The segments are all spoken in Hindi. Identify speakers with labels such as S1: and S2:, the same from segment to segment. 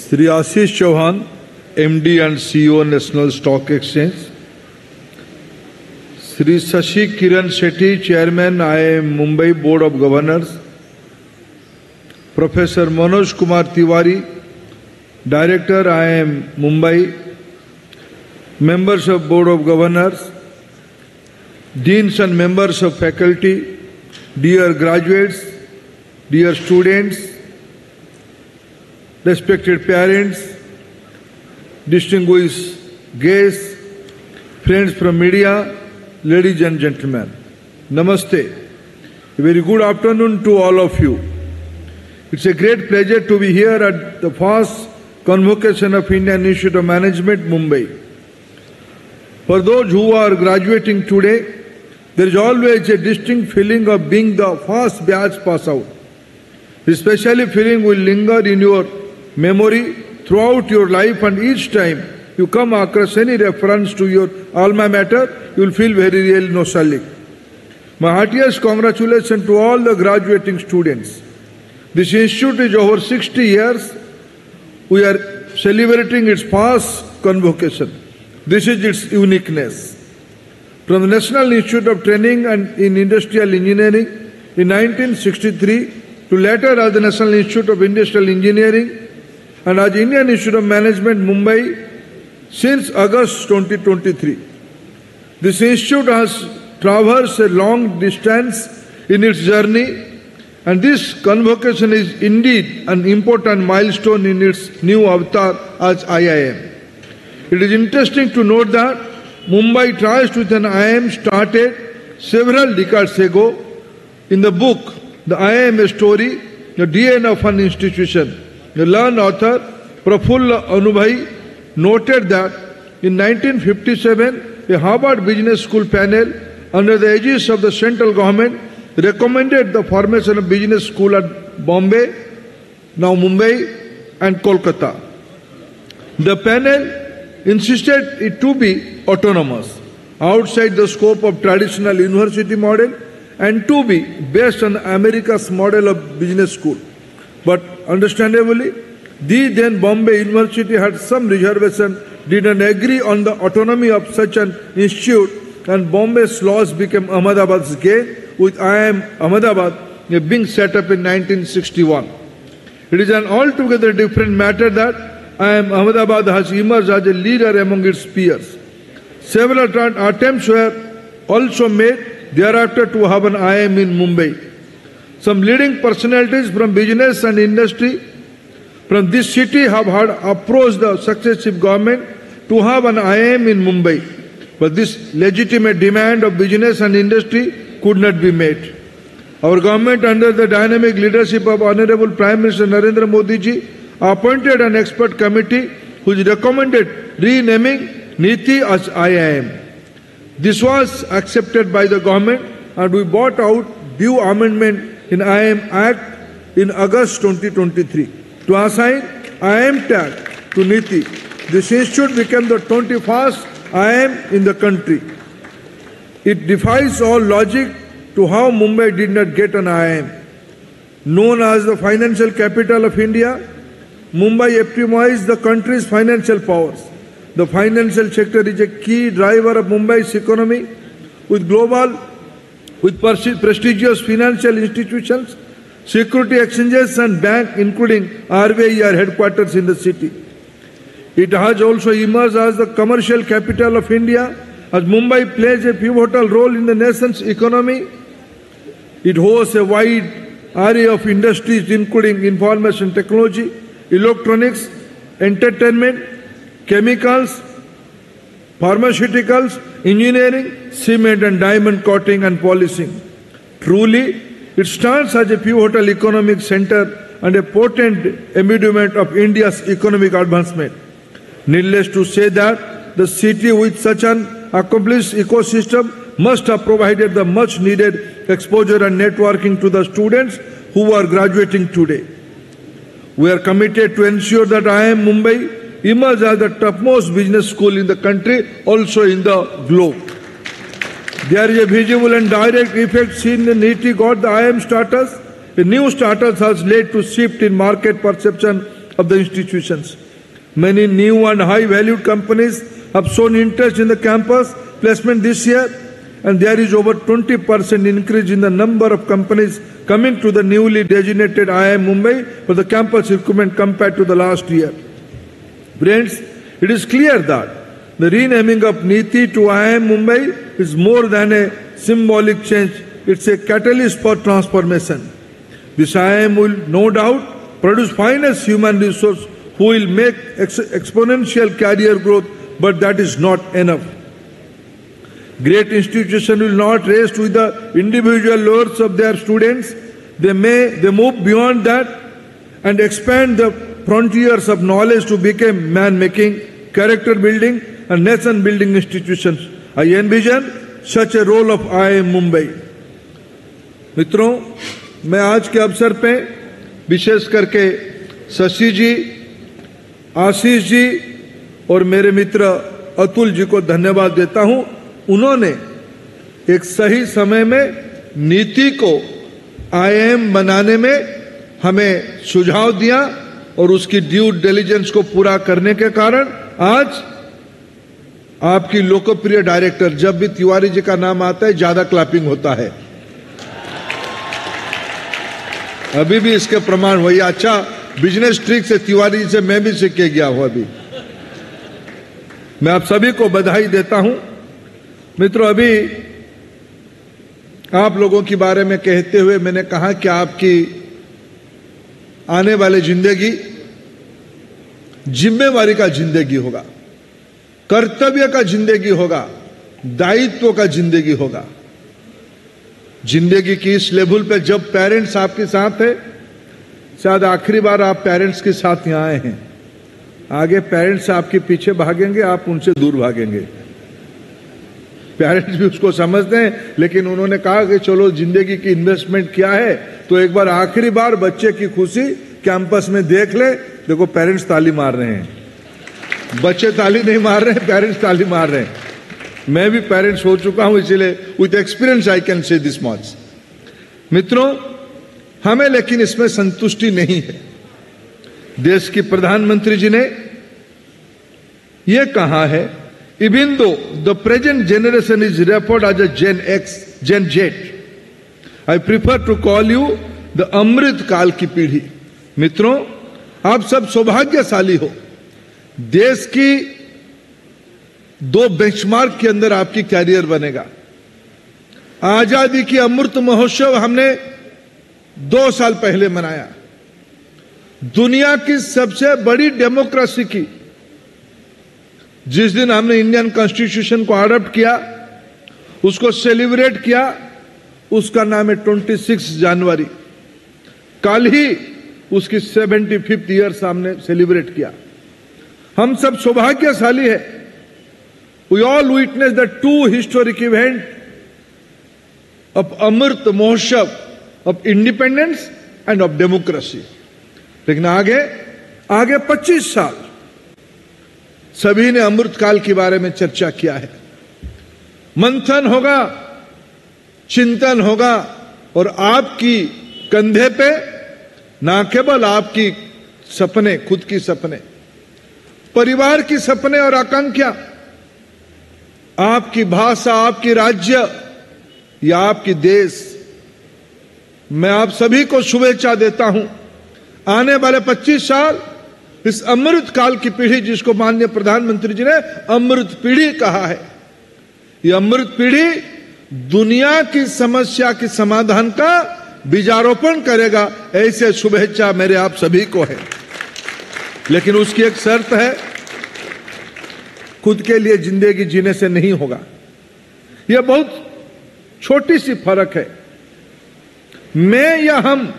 S1: Shri Ashish Chauhan, MD and CEO, National Stock Exchange. Shri Shashi Kiran Shetty, Chairman, IIM Mumbai Board of Governors. Professor Manoj Kumar Tiwari, Director, IIM Mumbai. Members of Board of Governors, Deans and members of faculty, dear graduates, dear students, respected parents, distinguished guests, friends from media, ladies and gentlemen, Namaste. A very good afternoon to all of you. It's a great pleasure to be here at the first convocation of Indian Institute of Management, Mumbai. For those who are graduating today, there is always a distinct feeling of being the first batch pass out. This special feeling will linger in your memory throughout your life, and each time you come across any reference to your alma mater, you will feel very real nostalgic. My heartiest congratulations to all the graduating students. This institute is over 60 years. We are celebrating its first convocation. This is its uniqueness. From the National Institute of Training and in Industrial Engineering in 1963 to later as the National Institute of Industrial Engineering and as Indian Institute of Management, Mumbai since August 2023. This institute has traversed a long distance in its journey, and this convocation is indeed an important milestone in its new avatar as IIM. It is interesting to note that Mumbai Trust with an IIM started several decades ago. In the book, The IIM Story, The DNA of an Institution, the learned author Prafulla Anubhai noted that in 1957, a Harvard Business School panel under the aegis of the central government recommended the formation of business school at Bombay, now Mumbai, and Kolkata. The panel insisted it to be autonomous, outside the scope of traditional university model, and to be based on America's model of business school. But understandably, the then Bombay University had some reservation, did not agree on the autonomy of such an institute, and Bombay's laws became Ahmedabad's gain, with IIM Ahmedabad being set up in 1961. It is an altogether different matter that IIM Ahmedabad has emerged as a leader among its peers. Several attempts were also made thereafter to have an IIM in Mumbai. Some leading personalities from business and industry from this city have had approached the successive government to have an IIM in Mumbai, but this legitimate demand of business and industry could not be met. Our government, under the dynamic leadership of Honorable Prime Minister Narendra Modi ji, appointed an expert committee which recommended renaming NITI as IIM. This was accepted by the government, and we brought out due amendment in IIM Act in August 2023 to assign IIM tag to NITI. This institute became the 21st IIM in the country. It defies all logic to how Mumbai did not get an IIM. Known as the financial capital of India, Mumbai epitomized the country's financial powers. The financial sector is a key driver of Mumbai's economy, with prestigious financial institutions, security exchanges and banks, including RBI, are headquarters in the city. It has also emerged as the commercial capital of India, as Mumbai plays a pivotal role in the nation's economy. It hosts a wide array of industries, including information technology, electronics, entertainment, chemicals, pharmaceuticals, engineering, cement and diamond coating and polishing. Truly, it stands as a pivotal economic center and a potent embodiment of India's economic advancement. Needless to say that the city with such an accomplished ecosystem must have provided the much needed exposure and networking to the students who are graduating today. We are committed to ensure that IIM Mumbai emerges as the topmost business school in the country, also in the globe. There is a visible and direct effect seen in NITI got the IIM status. A new status has led to shift in market perception of the institutions. Many new and high-valued companies have shown interest in the campus placement this year, and there is over 20% increase in the number of companies coming to the newly designated IIM Mumbai for the campus recruitment compared to the last year. Friends, it is clear that the renaming of NITI to IIM Mumbai is more than a symbolic change. It's a catalyst for transformation. This IIM will no doubt produce finest human resource who will make exponential career growth, but that is not enough. Great institutions will not rest with the individual laurels of their students. They move beyond that and expand the frontiers of knowledge to become man-making, character-building and nation-building institutions. I envision such a role of IIM Mumbai. मित्रों, मैं आज के अवसर पे विशेष करके शशि जी, आशीष जी और मेरे मित्र अतुल जी को धन्यवाद देता हूं। उन्होंने एक सही समय में नीति को IIM बनाने में हमें सुझाव दिया और उसकी ड्यू डिलिजेंस को पूरा करने के कारण आज आपकी लोकप्रिय डायरेक्टर, जब भी तिवारी जी का नाम आता है ज्यादा क्लैपिंग होता है। अभी भी इसके प्रमाण वही अच्छा बिजनेस ट्रिक से तिवारी जी से मैं भी सीख के गया हूं। अभी मैं आप सभी को बधाई देता हूं। मित्रों, अभी आप लोगों के बारे में कहते हुए मैंने कहा कि आपकी आने वाली जिंदगी जिम्मेवारी का जिंदगी होगा, कर्तव्य का जिंदगी होगा, दायित्व का जिंदगी होगा। जिंदगी की इस लेवल पे जब पेरेंट्स आपके साथ है, शायद आखिरी बार आप पेरेंट्स के साथ यहां आए हैं। आगे पेरेंट्स आपके पीछे भागेंगे, आप उनसे दूर भागेंगे। पेरेंट्स भी उसको समझते हैं, लेकिन उन्होंने कहा कि चलो जिंदगी की इन्वेस्टमेंट क्या है, तो एक बार आखिरी बार बच्चे की खुशी कैंपस में देख ले। देखो पेरेंट्स ताली मार रहे हैं, बच्चे ताली नहीं मार रहे हैं, पेरेंट्स ताली मार रहे हैं। मैं भी पेरेंट्स हो चुका हूं, इसलिए with experience I can say this much. मित्रों, हमें लेकिन इसमें संतुष्टि नहीं है। देश की प्रधानमंत्री जी ने यह कहा है, even though the present generation is referred as a Gen X, Gen Z, I prefer to call you the अमृत काल की पीढ़ी। मित्रों, आप सब सौभाग्यशाली हो। देश की 2 बेंचमार्क के अंदर आपकी कैरियर बनेगा। आजादी की अमृत महोत्सव हमने 2 साल पहले मनाया। दुनिया की सबसे बड़ी डेमोक्रेसी की जिस दिन हमने इंडियन कॉन्स्टिट्यूशन को अडॉप्ट किया, उसको सेलिब्रेट किया, उसका नाम है 26 जनवरी। कल ही उसकी 75th ईयर हमने सेलिब्रेट किया। हम सब सौभाग्यशाली है। We all witness the 2 historic event of Amrit Mahotsav of independence and of democracy. लेकिन आगे 25 साल सभी ने अमृत काल के बारे में चर्चा किया है। मंथन होगा, चिंतन होगा और आपकी कंधे पे ना केवल आपकी सपने, खुद की सपने, परिवार की सपने और आकांक्षा, आपकी भाषा, आपकी राज्य या आपकी देश। मैं आप सभी को शुभेच्छा देता हूं। आने वाले 25 साल इस अमृत काल की पीढ़ी, जिसको माननीय प्रधानमंत्री जी ने अमृत पीढ़ी कहा है, यह अमृत पीढ़ी दुनिया की समस्या के समाधान का बीजारोपण करेगा। ऐसे शुभेच्छा मेरे आप सभी को है। लेकिन उसकी एक शर्त है, खुद के लिए जिंदगी जीने से नहीं होगा। यह बहुत छोटी सी फर्क है, मैं या हम।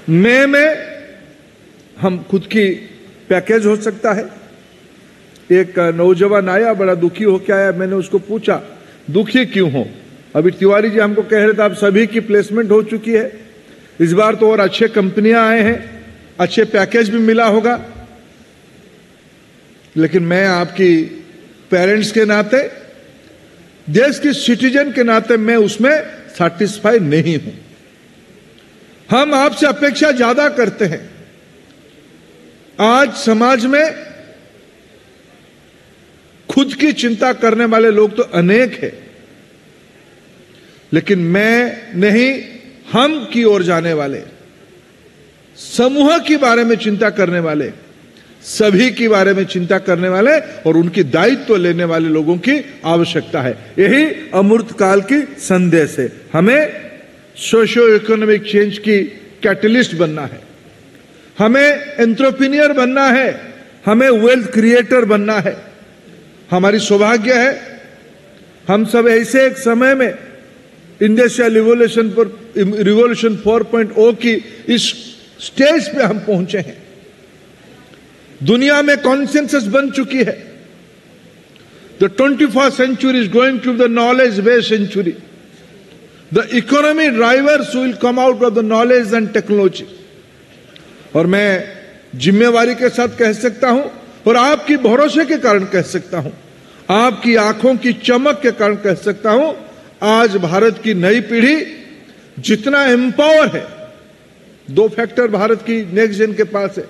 S1: मैं में हम खुद की पैकेज हो सकता है। एक नौजवान आया, बड़ा दुखी होकर आया। मैंने उसको पूछा, दुखी क्यों हो? अभी तिवारी जी हमको कह रहे थे आप सभी की प्लेसमेंट हो चुकी है, इस बार तो और अच्छे कंपनियां आए हैं, अच्छे पैकेज भी मिला होगा। लेकिन मैं आपकी पेरेंट्स के नाते, देश की सिटीजन के नाते मैं उसमें सैटिस्फाई नहीं हूं। हम आपसे अपेक्षा ज्यादा करते हैं। आज समाज में खुद की चिंता करने वाले लोग तो अनेक हैं, लेकिन मैं नहीं, हम की ओर जाने वाले, समूह के बारे में चिंता करने वाले, सभी के बारे में चिंता करने वाले और उनकी दायित्व लेने वाले लोगों की आवश्यकता है। यही अमृत काल की संदेश है। हमें सोशियो इकोनॉमिक चेंज की कैटलिस्ट बनना है, हमें एंटरप्रेन्योर बनना है, हमें वेल्थ क्रिएटर बनना है। हमारी सौभाग्य है हम सब ऐसे एक समय में इंडस्ट्रियल रिवॉल्यूशन 4.0 की इस स्टेज पे हम पहुंचे हैं। दुनिया में कॉन्सेंसस बन चुकी है। The 21st century is going to the knowledge based century. The economy drivers will come out of the knowledge and technology. और मैं जिम्मेवारी के साथ कह सकता हूं और आपकी भरोसे के कारण कह सकता हूं, आपकी आंखों की चमक के कारण कह सकता हूं, आज भारत की नई पीढ़ी जितना एम्पावर है, दो फैक्टर भारत की नेक्स्ट जेन के पास है,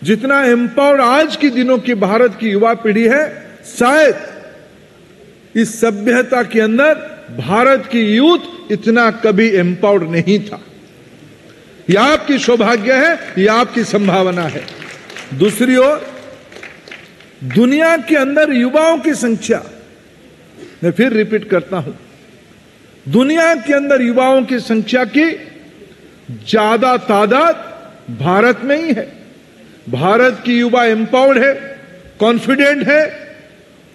S1: जितना एम्पावर्ड आज के दिनों की भारत की युवा पीढ़ी है, शायद इस सभ्यता के अंदर भारत की यूथ इतना कभी एम्पावर्ड नहीं था। यह आपकी सौभाग्य है, यह आपकी संभावना है। दूसरी ओर दुनिया के अंदर युवाओं की संख्या, मैं फिर रिपीट करता हूं, दुनिया के अंदर युवाओं की संख्या की ज्यादा तादाद भारत में ही है। भारत की युवा एम्पावर्ड है, कॉन्फिडेंट है,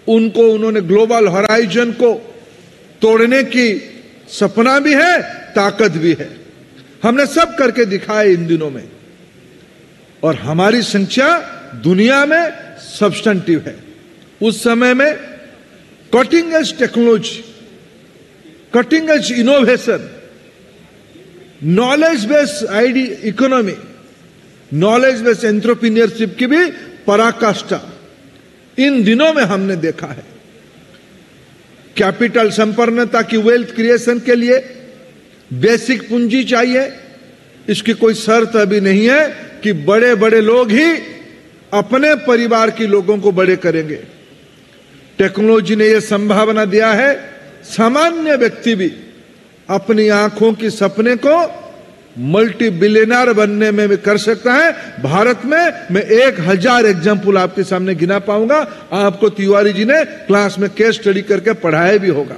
S1: उनको उन्होंने ग्लोबल हॉराइजन को तोड़ने की सपना भी है, ताकत भी है। हमने सब करके दिखाया इन दिनों में, और हमारी संख्या दुनिया में सब्सटेंटिव है। उस समय में cutting edge technology, cutting edge innovation, knowledge based economy, knowledge based entrepreneurship की भी पराकाष्ठा इन दिनों में हमने देखा है। कैपिटल संपन्नता की वेल्थ क्रिएशन के लिए बेसिक पूंजी चाहिए। इसकी कोई शर्त अभी नहीं है कि बड़े बड़े लोग ही अपने परिवार के लोगों को बड़े करेंगे। टेक्नोलॉजी ने यह संभावना दिया है, सामान्य व्यक्ति भी अपनी आंखों के सपने को मल्टी बिलियनर बनने में भी कर सकता है। भारत में मैं 1000 एग्जाम्पल आपके सामने गिना पाऊंगा। आपको तिवारी जी ने क्लास में केस स्टडी करके पढ़ाया भी होगा,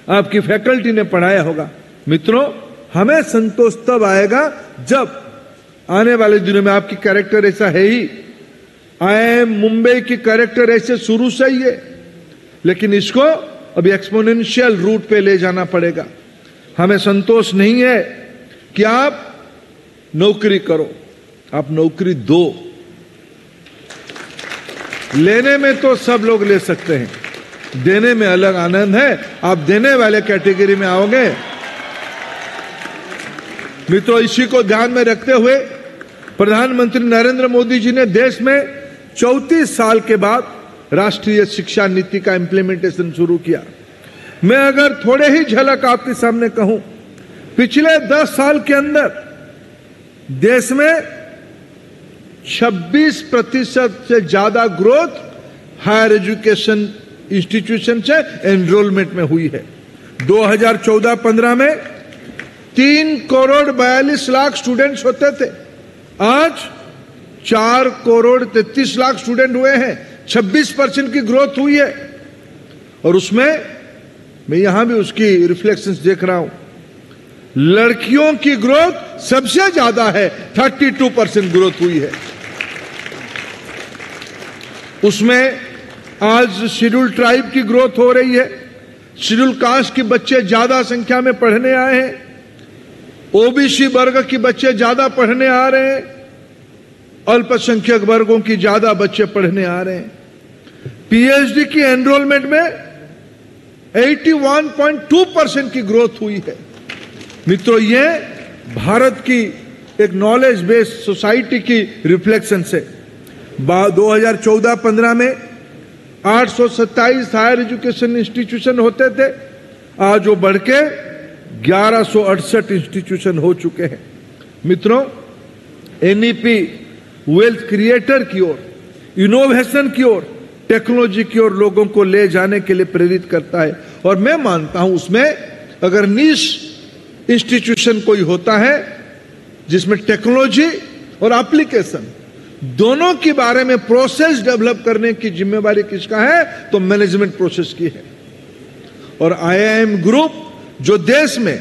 S1: आपकी फैकल्टी ने पढ़ाया होगा। मित्रों, हमें संतोष तब आएगा जब आने वाले दिनों में आपकी कैरेक्टर ऐसा है ही। IIM मुंबई की कैरेक्टर ऐसे शुरू से ही है, लेकिन इसको अभी एक्सपोनेंशियल रूट पे ले जाना पड़ेगा। हमें संतोष नहीं है कि आप नौकरी करो, आप नौकरी दो। लेने में तो सब लोग ले सकते हैं, देने में अलग आनंद है। आप देने वाले कैटेगरी में आओगे। मित्रों, इसी को ध्यान में रखते हुए प्रधानमंत्री नरेंद्र मोदी जी ने देश में 34 साल के बाद राष्ट्रीय शिक्षा नीति का इंप्लीमेंटेशन शुरू किया। मैं अगर थोड़े ही झलक आपके सामने कहूं, पिछले 10 साल के अंदर देश में 26% से ज्यादा ग्रोथ हायर एजुकेशन इंस्टीट्यूशन से एनरोलमेंट में हुई है। 2014-15 में 3 करोड़ 42 लाख स्टूडेंट्स होते थे, आज 4 करोड़ 33 लाख स्टूडेंट हुए हैं। 26% की ग्रोथ हुई है। और उसमें मैं यहां भी उसकी रिफ्लेक्शंस देख रहा हूं। लड़कियों की ग्रोथ सबसे ज्यादा है, 32% ग्रोथ हुई है। उसमें आज शेड्यूल ट्राइब की ग्रोथ हो रही है, शेड्यूल कास्ट के बच्चे ज्यादा संख्या में पढ़ने आए हैं, ओबीसी वर्ग के बच्चे ज्यादा पढ़ने आ रहे हैं, अल्पसंख्यक वर्गों की ज्यादा बच्चे पढ़ने आ रहे हैं। पीएचडी की एनरोलमेंट में 81.2% की ग्रोथ हुई है। मित्रों, ये भारत की एक नॉलेज बेस्ड सोसाइटी की रिफ्लेक्शन से 2014-15 में 827 हायर एजुकेशन इंस्टीट्यूशन होते थे, आज वो बढ़ के 1168 इंस्टीट्यूशन हो चुके हैं। मित्रों, एनईपी वेल्थ क्रिएटर की ओर, इनोवेशन की ओर, टेक्नोलॉजी की ओर लोगों को ले जाने के लिए प्रेरित करता है। और मैं मानता हूं उसमें अगर नीश इंस्टीट्यूशन कोई होता है जिसमें टेक्नोलॉजी और एप्लीकेशन दोनों के बारे में प्रोसेस डेवलप करने की जिम्मेवारी किसका है, तो मैनेजमेंट प्रोसेस की है। और आईआईएम ग्रुप जो देश में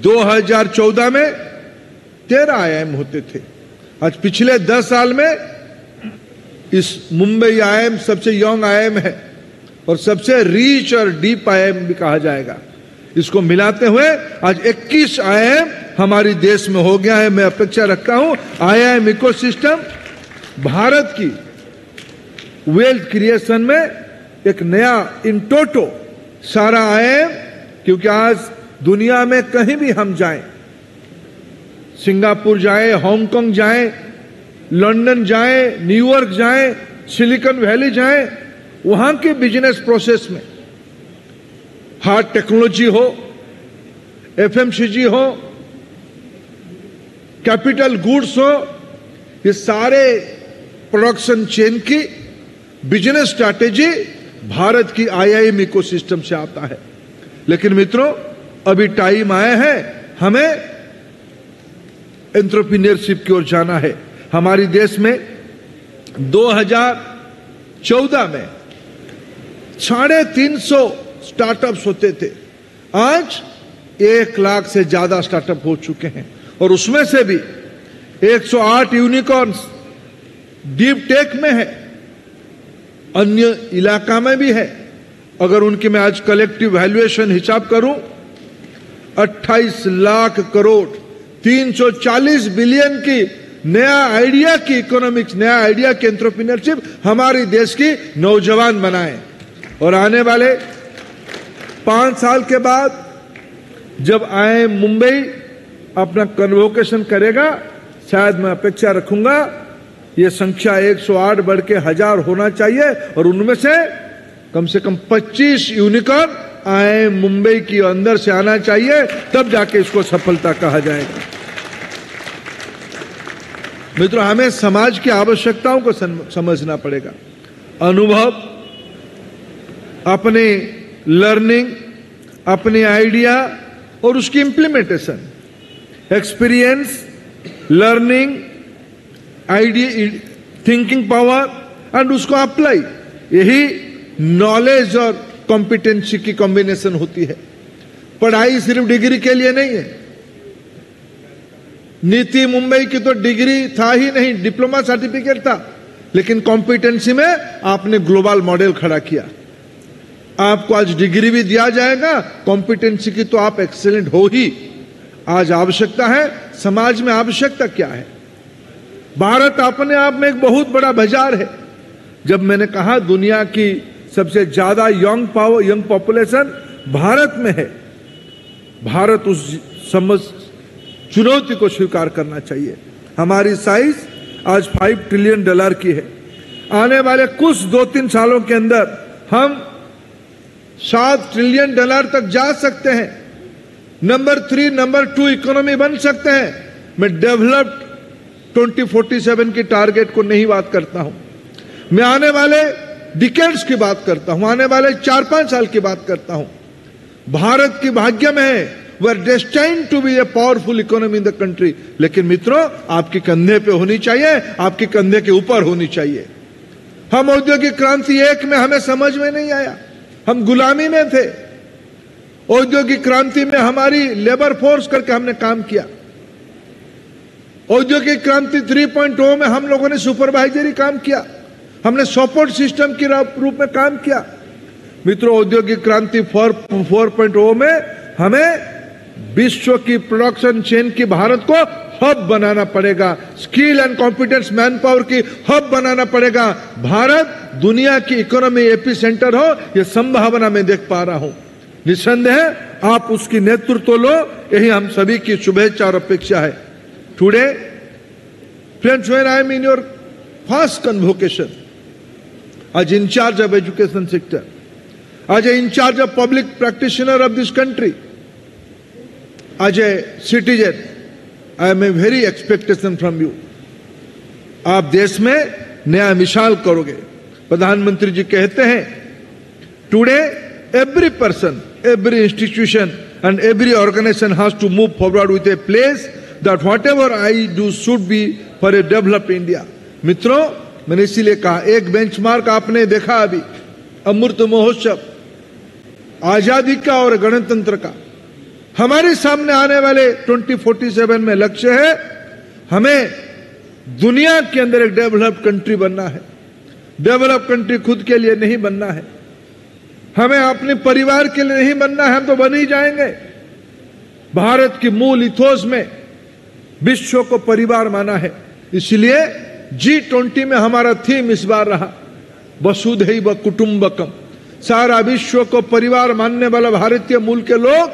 S1: 2014 में 13 आईआईएम होते थे, आज पिछले 10 साल में इस मुंबई आईआईएम सबसे यंग आईआईएम है और सबसे रिच और डीप आईआईएम भी कहा जाएगा। इसको मिलाते हुए आज 21 आईआईएम हमारे देश में हो गया है। मैं अपेक्षा रखता हूं आईआईएम इकोसिस्टम भारत की वेल्थ क्रिएशन में एक नया इन टोटो सारा आईआईएम, क्योंकि आज दुनिया में कहीं भी हम जाएं, सिंगापुर जाएं, हांगकांग जाएं, लंदन जाएं, न्यूयॉर्क जाएं, सिलिकॉन वैली जाएं, वहां के बिजनेस प्रोसेस में हार्ड टेक्नोलॉजी हो, एफएमसीजी हो, कैपिटल गुड्स हो, ये सारे प्रोडक्शन चेन की बिजनेस स्ट्रैटेजी भारत की आईआईएम इकोसिस्टम से आता है। लेकिन मित्रों, अभी टाइम आया है हमें एंटरप्रेन्योरशिप की ओर जाना है। हमारे देश में 2014 में 350 स्टार्टअप्स होते थे, आज 1 लाख से ज्यादा स्टार्टअप हो चुके हैं और उसमें से भी 108 यूनिकॉर्न्स डीप टेक में है, अन्य इलाका में भी है। अगर उनकी मैं आज कलेक्टिव वैल्यूएशन हिसाब करूं 28 लाख करोड़ 340 बिलियन की नया आइडिया की इकोनॉमिक्स, नया आइडिया की एंटरप्रेन्योरशिप हमारे देश की नौजवान बनाए। और आने वाले 5 साल के बाद जब आईआईएम मुंबई अपना कन्वोकेशन करेगा, शायद मैं अपेक्षा रखूंगा यह संख्या 108 बढ़ के 1000 होना चाहिए और उनमें से कम 25 यूनिकॉर्न आईआईएम मुंबई के अंदर से आना चाहिए, तब जाके इसको सफलता कहा जाएगा। मित्रों, हमें समाज की आवश्यकताओं को समझना पड़ेगा। अनुभव, अपने लर्निंग, अपने आइडिया और उसकी implementation, experience, learning, idea, thinking power and उसको अप्लाई, यही नॉलेज और कॉम्पिटेंसी की कॉम्बिनेशन होती है। पढ़ाई सिर्फ डिग्री के लिए नहीं है। नीति मुंबई की तो डिग्री था ही नहीं, डिप्लोमा सर्टिफिकेट था, लेकिन कॉम्पिटेंसी में आपने ग्लोबल मॉडल खड़ा किया। आपको आज डिग्री भी दिया जाएगा, कॉम्पिटेंसी की तो आप एक्सीलेंट हो ही। आज आवश्यकता है, समाज में आवश्यकता क्या है? भारत अपने आप में एक बहुत बड़ा बाजार है। जब मैंने कहा दुनिया की सबसे ज्यादा यंग पॉपुलेशन भारत में है, भारत उस चुनौती को स्वीकार करना चाहिए। हमारी साइज आज $5 ट्रिलियन की है। आने वाले कुछ 2-3 सालों के अंदर हम $7 ट्रिलियन तक जा सकते हैं। नंबर 3, नंबर 2 इकोनॉमी बन सकते हैं। मैं डेवलप्ड 2047 की टारगेट को नहीं बात करता हूं, मैं आने वाले डिकेड्स की बात करता हूं, आने वाले 4-5 साल की बात करता हूं। भारत की भाग्य में है, we are destined to be a powerful economy in the country. लेकिन मित्रों, आपके कंधे पे होनी चाहिए, आपके कंधे के ऊपर होनी चाहिए। हम औद्योगिक क्रांति 1 में हमें समझ में नहीं आया, हम गुलामी में थे। औद्योगिक क्रांति में हमारी लेबर फोर्स करके हमने काम किया। औद्योगिक क्रांति 3.0 में हम लोगों ने सुपरवाइजरी काम किया, हमने सपोर्ट सिस्टम के रूप में काम किया। मित्रों, औद्योगिक क्रांति 4.0 में हमें विश्व की प्रोडक्शन चेन की भारत को हब बनाना पड़ेगा, skill and competence man power की हब बनाना पड़ेगा। भारत दुनिया की इकोनॉमी एपी सेंटर हो, यह संभावना मैं देख पा रहा हूं। निसंदेह आप उसकी नेतृत्व लो, यही हम सभी की शुभेच्छा और अपेक्षा है। Today friends, when I am in your first convocation as in charge of education sector, as in charge of public practitioner of this country, as a citizen, I am a very expectation from you. आप देश में नया मिसाल करोगे। प्रधानमंत्री जी कहते हैं, today every person, every institution and every organization has to move forward with a place that whatever I do should be for a developed India। मित्रों, मैंने इसीलिए कहा, एक बेंचमार्क आपने देखा अभी, अमृत महोत्सव, आजादी का और गणतंत्र का। हमारे सामने आने वाले 2047 में लक्ष्य है, हमें दुनिया के अंदर एक डेवलप्ड कंट्री बनना है। डेवलप्ड कंट्री खुद के लिए नहीं बनना है, हमें अपने परिवार के लिए नहीं बनना है, हम तो बन ही जाएंगे। भारत की मूल इथोस में विश्व को परिवार माना है, इसलिए G20 में हमारा थीम इस बार रहा वसुधैव कुटुंबकम। सारा विश्व को परिवार मानने वाला भारतीय मूल के लोग,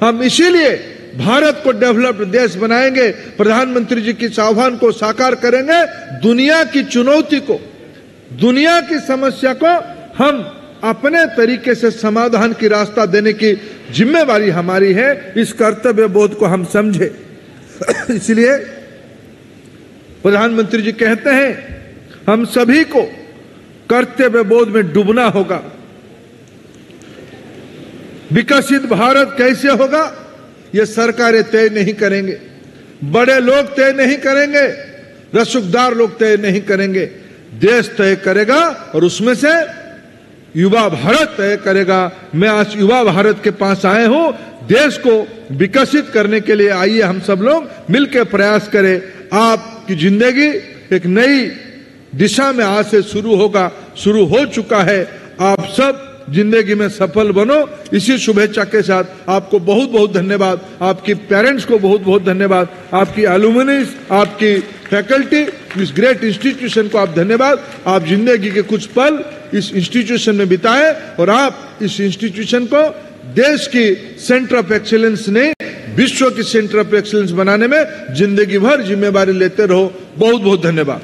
S1: हम इसीलिए भारत को डेवलप्ड देश बनाएंगे। प्रधानमंत्री जी के आह्वान को साकार करेंगे। दुनिया की चुनौती को, दुनिया की समस्या को हम अपने तरीके से समाधान की रास्ता देने की जिम्मेवारी हमारी है। इस कर्तव्य बोध को हम समझे। इसलिए प्रधानमंत्री जी कहते हैं, हम सभी को कर्तव्य बोध में डूबना होगा। विकसित भारत कैसे होगा, यह सरकारें तय नहीं करेंगे, बड़े लोग तय नहीं करेंगे, रसूखदार लोग तय नहीं करेंगे, देश तय करेगा और उसमें से युवा भारत तय करेगा। मैं आज युवा भारत के पास आए हूं, देश को विकसित करने के लिए आइए हम सब लोग मिलकर प्रयास करें। आपकी जिंदगी एक नई दिशा में आज से शुरू होगा, शुरू हो चुका है। आप सब जिंदगी में सफल बनो। इसी शुभेच्छा के साथ आपको बहुत बहुत धन्यवाद, आपकी पेरेंट्स को बहुत बहुत धन्यवाद, आपकी एलुमनीज, आपकी फैकल्टी, इस ग्रेट इंस्टीट्यूशन को आप धन्यवाद। आप जिंदगी के कुछ पल इस इंस्टीट्यूशन में बिताए और आप इस इंस्टीट्यूशन को देश की सेंटर ऑफ एक्सीलेंस नहीं, विश्व की सेंटर ऑफ एक्सीलेंस बनाने में जिंदगी भर जिम्मेवारी लेते रहो। बहुत बहुत धन्यवाद।